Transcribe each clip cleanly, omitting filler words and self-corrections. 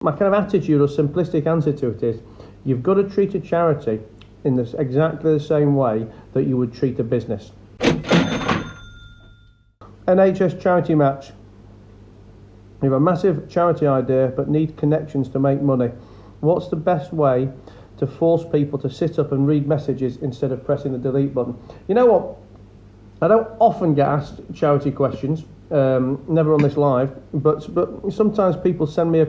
My kind of attitude or simplistic answer to it is, you've got to treat a charity in this exactly the same way that you would treat a business. NHS charity match. You have a massive charity idea but need connections to make money. What's the best way to force people to sit up and read messages instead of pressing the delete button? You know what? I don't often get asked charity questions, never on this live, but sometimes people send me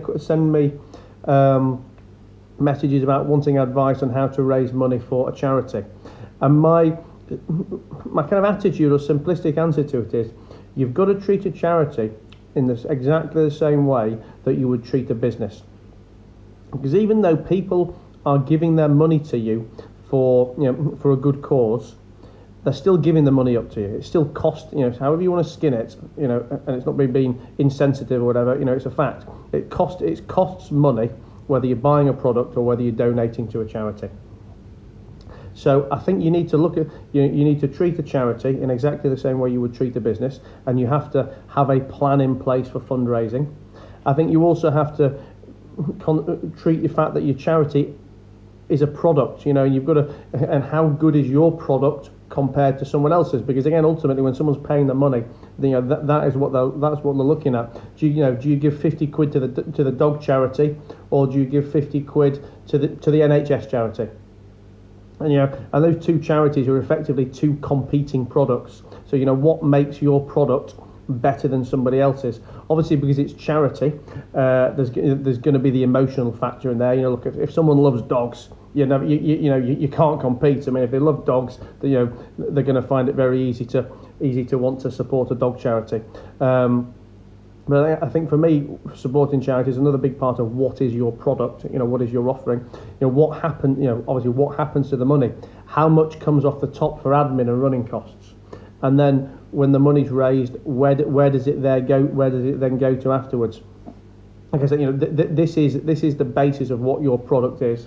messages about wanting advice on how to raise money for a charity. And my kind of attitude or simplistic answer to it is, you've got to treat a charity in this exactly the same way that you would treat a business. Because even though people are giving their money to you for a good cause, they're still giving the money up to you. It still costs, however you want to skin it, and it's not being insensitive or whatever, it's a fact. It costs money whether you're buying a product or whether you're donating to a charity. So I think you need to look at, you need to treat a charity in exactly the same way you would treat a business, and you have to have a plan in place for fundraising. I think you also have to treat the fact that your charity is a product, and you've got to, and how good is your product compared to someone else's? Because again, ultimately, when someone's paying the money, that is what that's what they're looking at. Do you give 50 quid to the dog charity, or do you give 50 quid to the NHS charity? And and those two charities are effectively two competing products. So what makes your product better than somebody else's? Obviously, because it's charity, there's going to be the emotional factor in there. Look, if someone loves dogs, you can't compete. I mean, if they love dogs, they're going to find it very easy to want to support a dog charity. But I think for me, supporting charity is another big part of what is your product. What is your offering? What obviously what happens to the money? How much comes off the top for admin and running costs? And then when the money's raised, where does it there go? Where does it then go to afterwards? Like I said, this is the basis of what your product is.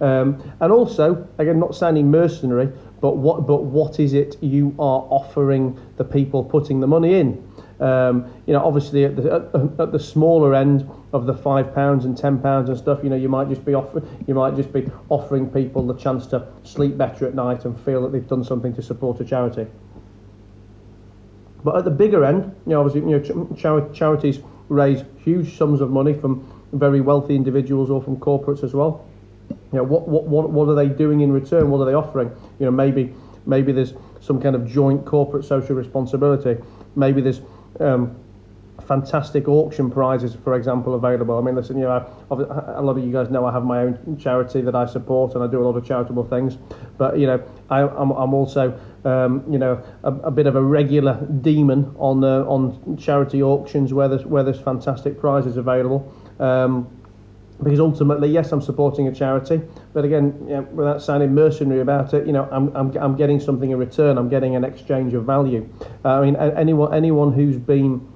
And also, again, not sounding mercenary, but what is it you are offering the people putting the money in? Obviously at the smaller end of the £5 and £10 and stuff, you might just be offering people the chance to sleep better at night and feel that they've done something to support a charity. But at the bigger end, obviously, charities raise huge sums of money from very wealthy individuals or from corporates as well. What are they doing in return? What are they offering? Maybe there's some kind of joint corporate social responsibility. Maybe there's fantastic auction prizes, for example, available. I mean, listen, a lot of you guys know I have my own charity that I support, and I do a lot of charitable things. But I'm also a bit of a regular demon on charity auctions where there's fantastic prizes available. Because ultimately, yes, I'm supporting a charity, but again, without sounding mercenary about it, I'm getting something in return. I'm getting an exchange of value. I mean, anyone who's been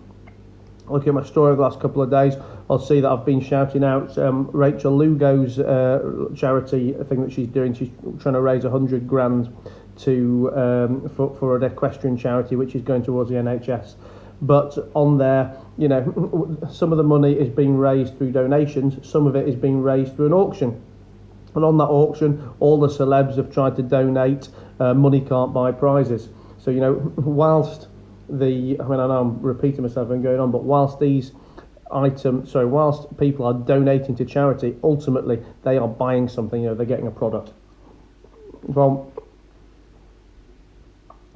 looking at my story over the last couple of days, I'll see that I've been shouting out Rachel Lugo's charity thing that she's doing. She's trying to raise 100 grand for an equestrian charity, which is going towards the NHS. But on there, some of the money is being raised through donations, some of it is being raised through an auction. And on that auction, all the celebs have tried to donate. Money can't buy prizes. So, whilst I know I'm repeating myself and going on, but whilst whilst people are donating to charity, ultimately they are buying something, they're getting a product. Well,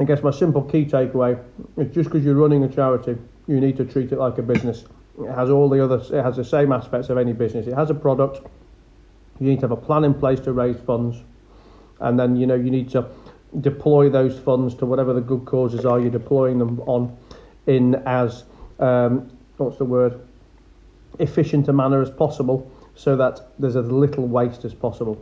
I guess my simple key takeaway is, just because you're running a charity, you need to treat it like a business. It has the same aspects of any business. It has a product. You need to have a plan in place to raise funds, and then you need to deploy those funds to whatever the good causes are you're deploying them on, in as efficient a manner as possible, so that there's as little waste as possible.